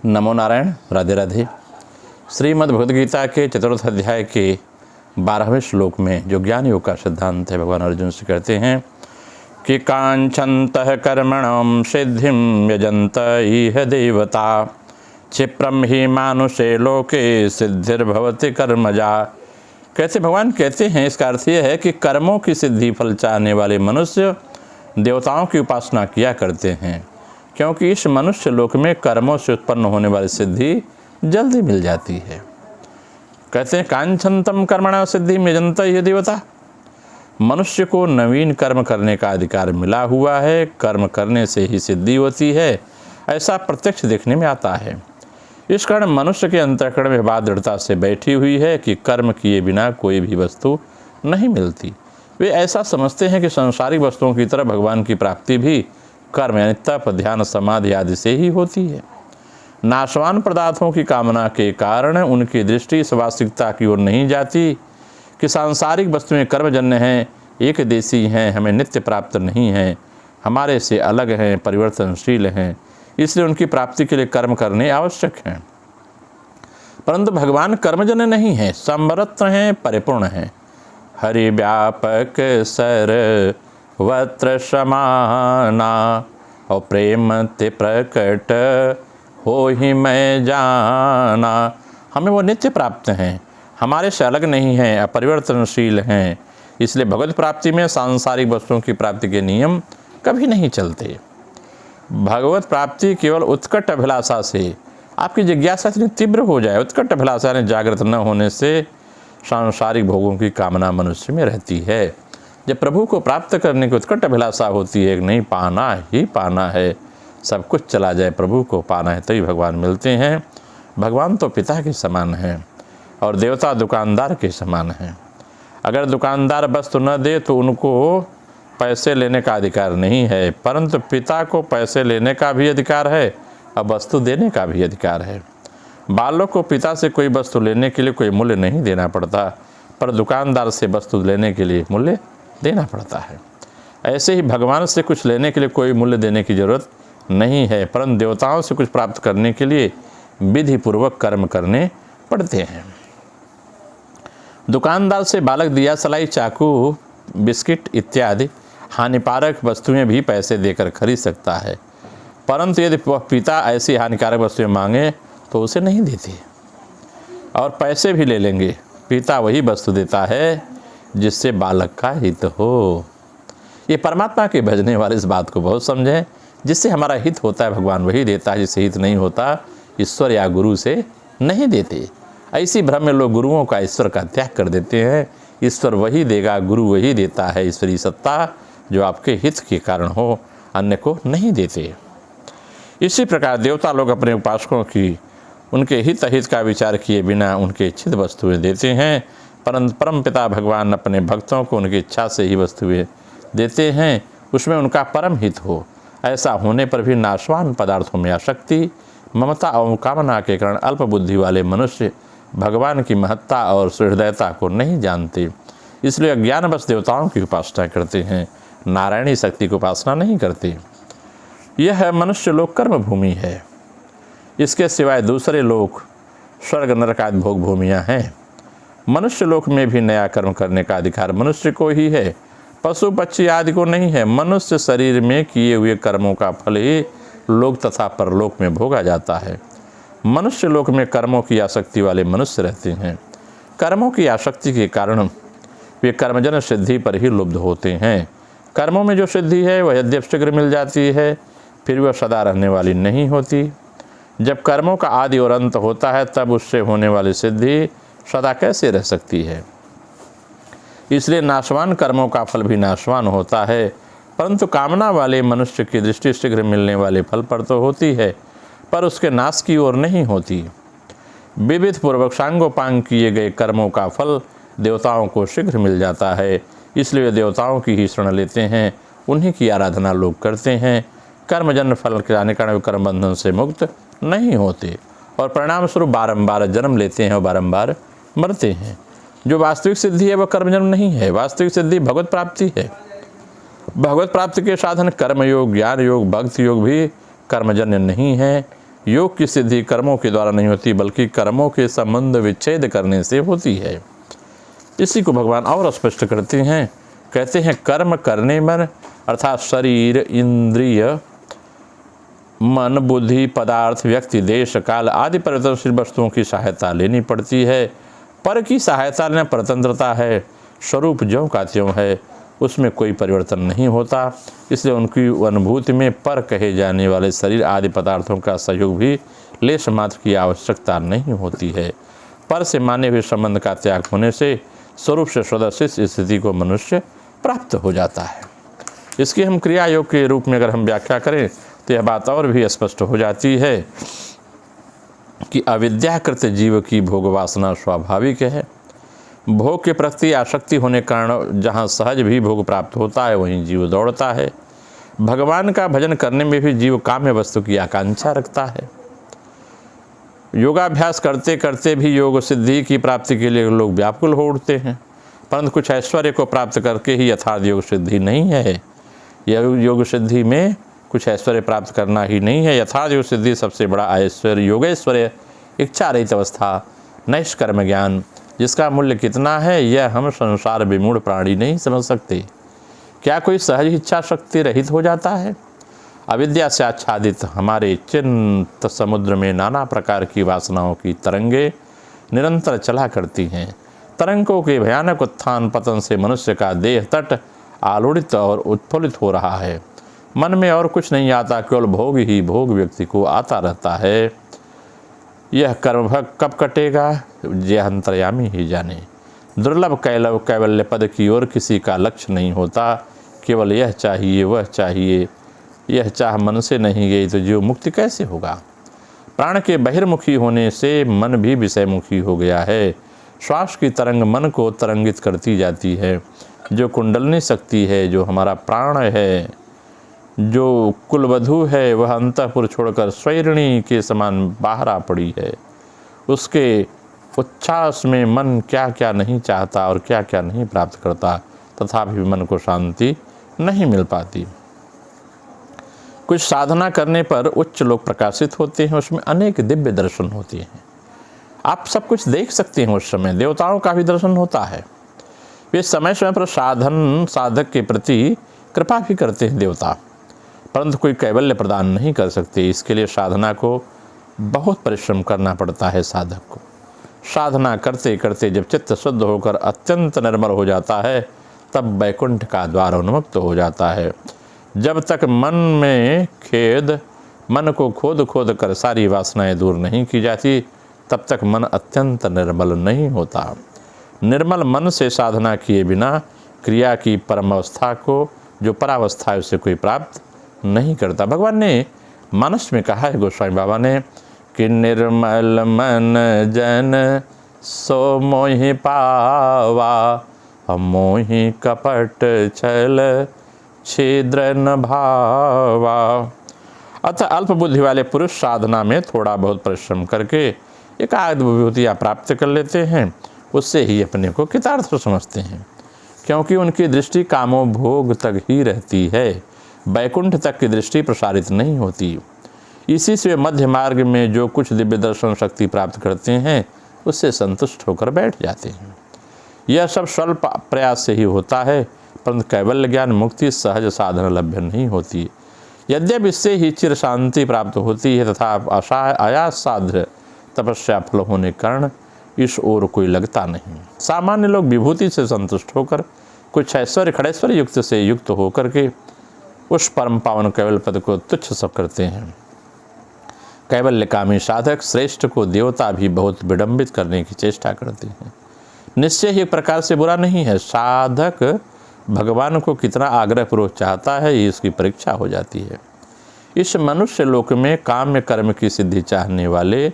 नमो नारायण। राधे राधे। श्रीमद् भगवद गीता के चतुर्थ अध्याय के 12वें श्लोक में जो ज्ञान योग का सिद्धांत है, भगवान अर्जुन से कहते हैं कि कांक्षन्तः कर्मणां सिद्धिं यजन्त इह देवता क्षिप्रम ही मानुषे लोके सिद्धिर्भवति कर्मजा। कैसे भगवान कहते हैं, इसका अर्थ यह है कि कर्मों की सिद्धि फल चाहने वाले मनुष्य देवताओं की उपासना किया करते हैं, क्योंकि इस मनुष्य लोक में कर्मों से उत्पन्न होने वाली सिद्धि जल्दी मिल जाती है। कहते हैं कांक्षन्तम कर्मणा सिद्धि यजन्त इह देवता। मनुष्य को नवीन कर्म करने का अधिकार मिला हुआ है, कर्म करने से ही सिद्धि होती है, ऐसा प्रत्यक्ष देखने में आता है। इस कारण मनुष्य के अंतःकरण में बात दृढ़ता से बैठी हुई है कि कर्म किए बिना कोई भी वस्तु नहीं मिलती। वे ऐसा समझते हैं कि सांसारिक वस्तुओं की तरह भगवान की प्राप्ति भी कर्म यानी तप, ध्यान, समाधि आदि से ही होती है। नाशवान पदार्थों की कामना के कारण उनकी दृष्टि इस वास्तविकता की ओर नहीं जाती कि सांसारिक वस्तुएं कर्मजन्य हैं, एक देशी हैं, हमें नित्य प्राप्त नहीं हैं, हमारे से अलग हैं, परिवर्तनशील हैं, इसलिए उनकी प्राप्ति के लिए कर्म करने आवश्यक हैं। परंतु भगवान कर्मजन्य नहीं हैं, समवर्त्र हैं, परिपूर्ण हैं। हरि व्यापक सर्वत्र समाना और प्रेम ते प्रकट हो ही मैं जाना। हमें वो नित्य प्राप्त हैं, हमारे से अलग नहीं हैं, अपरिवर्तनशील हैं, इसलिए भगवत प्राप्ति में सांसारिक वस्तुओं की प्राप्ति के नियम कभी नहीं चलते। भगवत प्राप्ति केवल उत्कट अभिलाषा से, आपकी जिज्ञासा इतनी तीव्र हो जाए, उत्कट अभिलाषा ने जागृत न होने से सांसारिक भोगों की कामना मनुष्य में रहती है। जब प्रभु को प्राप्त करने की उत्कट अभिलाषा होती है, नहीं पाना ही पाना है, सब कुछ चला जाए, प्रभु को पाना है, तभी भगवान मिलते हैं। भगवान तो पिता के समान हैं और देवता दुकानदार के समान हैं। अगर दुकानदार वस्तु न दे तो उनको पैसे लेने का अधिकार नहीं है, परंतु पिता को पैसे लेने का भी अधिकार है और वस्तु देने का भी अधिकार है। बालक को पिता से कोई वस्तु लेने के लिए कोई मूल्य नहीं देना पड़ता, पर दुकानदार से वस्तु लेने के लिए मूल्य देना पड़ता है। ऐसे ही भगवान से कुछ लेने के लिए कोई मूल्य देने की जरूरत नहीं है, परंतु देवताओं से कुछ प्राप्त करने के लिए विधि पूर्वक कर्म करने पड़ते हैं। दुकानदार से बालक दिया सलाई, चाकू, बिस्किट इत्यादि हानिकारक वस्तुएं भी पैसे देकर खरीद सकता है, परंतु यदि पिता ऐसी हानिकारक वस्तुएं मांगे तो उसे नहीं देते और पैसे भी ले लेंगे। पिता वही वस्तु देता है जिससे बालक का हित हो। ये परमात्मा के भजने वाले इस बात को बहुत समझें, जिससे हमारा हित होता है भगवान वही देता है, जिससे हित नहीं होता ईश्वर या गुरु से नहीं देते। ऐसी भ्रम में लोग गुरुओं का ईश्वर का त्याग कर देते हैं। ईश्वर वही देगा, गुरु वही देता है, ईश्वरी सत्ता जो आपके हित के कारण हो, अन्य को नहीं देते। इसी प्रकार देवता लोग अपने उपासकों की उनके हित अहित का विचार किए बिना उनके इच्छित वस्तुएं देते हैं, परंतु परमपिता भगवान अपने भक्तों को उनकी इच्छा से ही वस्तुएं देते हैं, उसमें उनका परम हित हो। ऐसा होने पर भी नाशवान पदार्थों में आसक्ति, ममता और कामना के कारण अल्प बुद्धि वाले मनुष्य भगवान की महत्ता और सुहृदयता को नहीं जानते, इसलिए अज्ञानवश देवताओं की उपासना करते हैं, नारायणी शक्ति की उपासना नहीं करते। यह मनुष्य लोक कर्म भूमि है, इसके सिवाय दूसरे लोक स्वर्ग नरक आदि भोग भूमियाँ हैं। मनुष्य लोक में भी नया कर्म करने का अधिकार मनुष्य को ही है, पशु पक्षी आदि को नहीं है। मनुष्य शरीर में किए हुए कर्मों का फल ही लोक तथा परलोक में भोगा जाता है। मनुष्य लोक में कर्मों की आसक्ति वाले मनुष्य रहते हैं। कर्मों की आसक्ति के कारण वे कर्मजन सिद्धि पर ही लुब्ध होते हैं। कर्मों में जो सिद्धि है वह यद्यपि शीघ्र मिल जाती है, फिर वह सदा रहने वाली नहीं होती। जब कर्मों का आदि और अंत होता है, तब उससे होने वाली सिद्धि सदा कैसे रह सकती है। इसलिए नाशवान कर्मों का फल भी नाशवान होता है, परंतु कामना वाले मनुष्य की दृष्टि शीघ्र मिलने वाले फल पर तो होती है, पर उसके नाश की ओर नहीं होती। विविध पूर्वक सांगोपांग किए गए कर्मों का फल देवताओं को शीघ्र मिल जाता है, इसलिए देवताओं की ही शरण लेते हैं, उन्हीं की आराधना लोग करते हैं। कर्मजन्य फल के आने कारण कर्म बंधन से मुक्त नहीं होते और परिणाम स्वरूप बारंबार जन्म लेते हैं और बारंबार मरते हैं। जो वास्तविक सिद्धि है वह कर्मजन्य नहीं है, वास्तविक सिद्धि भगवत प्राप्ति है। भगवत प्राप्ति के साधन कर्म योग, ज्ञान योग, भक्ति योग भी कर्मजन्य नहीं है। योग की सिद्धि कर्मों के द्वारा नहीं होती, बल्कि कर्मों के संबंध विच्छेद करने से होती है। इसी को भगवान और स्पष्ट करते हैं, कहते हैं कर्म करने मन अर्थात शरीर, इंद्रिय, मन, बुद्धि, पदार्थ, व्यक्ति, देश, काल आदि परिवर्तनशील वस्तुओं की सहायता लेनी पड़ती है। पर की सहायता लेना परतंत्रता है। स्वरूप ज्यों का त्यों है, उसमें कोई परिवर्तन नहीं होता। इसलिए उनकी अनुभूति में पर कहे जाने वाले शरीर आदि पदार्थों का सहयोग भी लेश मात्र की आवश्यकता नहीं होती है। पर से माने हुए संबंध का त्याग होने से स्वरूप से सदस्य स्थिति को मनुष्य प्राप्त हो जाता है। इसकी हम क्रिया योग के रूप में अगर हम व्याख्या करें तो यह बात और भी स्पष्ट हो जाती है कि अविद्याकृत जीव की भोग वासना स्वाभाविक है। भोग के प्रति आसक्ति होने के कारण जहाँ सहज भी भोग प्राप्त होता है वहीं जीव दौड़ता है। भगवान का भजन करने में भी जीव काम्य वस्तु की आकांक्षा रखता है। योगाभ्यास करते करते भी योग सिद्धि की प्राप्ति के लिए लोग व्याकुल हो उठते हैं, परंतु कुछ ऐश्वर्य को प्राप्त करके ही यथार्थ योग सिद्धि नहीं है। यह योग सिद्धि में कुछ ऐश्वर्य प्राप्त करना ही नहीं है। यथार्थ योग सिद्धि सबसे बड़ा ऐश्वर्य योगेश्वर्य, इच्छा रहित अवस्था, नैष्कर्म ज्ञान, जिसका मूल्य कितना है यह हम संसार विमूढ़ प्राणी नहीं समझ सकते। क्या कोई सहज इच्छा शक्ति रहित हो जाता है? अविद्या से आच्छादित हमारे चिंत समुद्र में नाना प्रकार की वासनाओं की तरंगे निरंतर चला करती हैं। तरंगों के भयानक उत्थान पतन से मनुष्य का देह तट आलोड़ित और उत्फुल्लित हो रहा है। मन में और कुछ नहीं आता, केवल भोग ही भोग व्यक्ति को आता रहता है। यह कर्मभग कब कटेगा यह अंतर्यामी ही जाने। दुर्लभ कैवल्य पद की ओर किसी का लक्ष्य नहीं होता, केवल यह चाहिए वह चाहिए। यह चाह मन से नहीं गई तो जीव मुक्ति कैसे होगा? प्राण के बहिर्मुखी होने से मन भी विषयमुखी हो गया है। श्वास की तरंग मन को तरंगित करती जाती है। जो कुंडलनी शक्ति है, जो हमारा प्राण है, जो कुलवधु है, वह अंतःपुर छोड़कर स्वैरिणी के समान बाहर आ पड़ी है। उसके उच्छ्वास में मन क्या क्या नहीं चाहता और क्या क्या नहीं प्राप्त करता, तथापि मन को शांति नहीं मिल पाती। कुछ साधना करने पर उच्च लोक प्रकाशित होते हैं, उसमें अनेक दिव्य दर्शन होते हैं। आप सब कुछ देख सकते हैं। उस समय देवताओं का भी दर्शन होता है। वे समय समय पर साधक के प्रति कृपा भी करते हैं देवता, परंतु कोई कैवल्य प्रदान नहीं कर सकते। इसके लिए साधना को बहुत परिश्रम करना पड़ता है साधक को। साधना करते करते जब चित्त शुद्ध होकर अत्यंत निर्मल हो जाता है, तब वैकुंठ का द्वार उन्मुक्त हो जाता है। जब तक मन में खेद, मन को खोद खोद कर सारी वासनाएं दूर नहीं की जाती, तब तक मन अत्यंत निर्मल नहीं होता। निर्मल मन से साधना किए बिना क्रिया की परम अवस्था को, जो परावस्था है, उसे कोई प्राप्त नहीं करता। भगवान ने मानस में कहा है, गोस्वामी बाबा ने, कि निर्मल मन जन सो मोहि पावा, मोहि कपट छल छिद्र न भावा। अतः अल्प बुद्धि वाले पुरुष साधना में थोड़ा बहुत परिश्रम करके एकाध विभूतियाँ प्राप्त कर लेते हैं, उससे ही अपने को कृतार्थ समझते हैं, क्योंकि उनकी दृष्टि कामों भोग तक ही रहती है। वैकुंठ तक की दृष्टि प्रसारित नहीं होती। इसी से मध्य मार्ग में जो कुछ दिव्य दर्शन शक्ति प्राप्त करते हैं, उससे संतुष्ट होकर बैठ जाते हैं। यह सब स्वल्प प्रयास से ही होता है, परंतु कैवल्य ज्ञान मुक्ति सहज साधन लभ्य नहीं होती। यद्यपि इससे ही चिर शांति प्राप्त होती है, तथा आयास साध्य तपस्या फल होने के कारण इस ओर कोई लगता नहीं। सामान्य लोग विभूति से संतुष्ट होकर, कुछ ऐश्वर्य खड़ैश्वर्य युक्त से युक्त होकर के उस परम पावन कैवल्य पद को तुच्छ सब करते हैं। कैवल्यकामी साधक श्रेष्ठ को देवता भी बहुत विडंबित करने की चेष्टा करते हैं। निश्चय ही एक प्रकार से बुरा नहीं है। साधक भगवान को कितना आग्रहपूर्वक चाहता है, ये इसकी परीक्षा हो जाती है। इस मनुष्य लोक में काम्य कर्म की सिद्धि चाहने वाले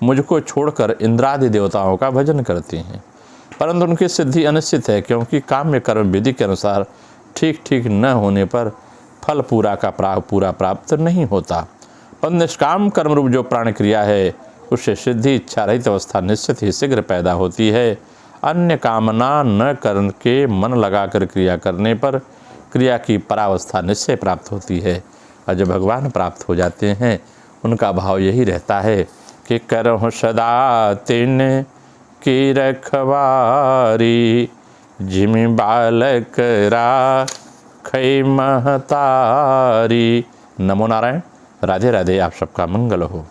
मुझको छोड़कर इंद्रादि देवताओं का भजन करते हैं, परंतु उनकी सिद्धि अनिश्चित है, क्योंकि काम्य कर्म विधि के अनुसार ठीक ठीक न होने पर फल पूरा प्राप्त नहीं होता। पर निष्काम कर्म रूप जो प्राण क्रिया है, उससे सिद्धि इच्छा रहित अवस्था निश्चित ही शीघ्र पैदा होती है। अन्य कामना न करके मन लगाकर क्रिया करने पर क्रिया की परावस्था निश्चय प्राप्त होती है, और जब भगवान प्राप्त हो जाते हैं उनका भाव यही रहता है कि करहु सदा तिन की रखवारी, जिमि बालक राखै महतारी। नमो नारायण। राधे राधे। आप सबका मंगल हो।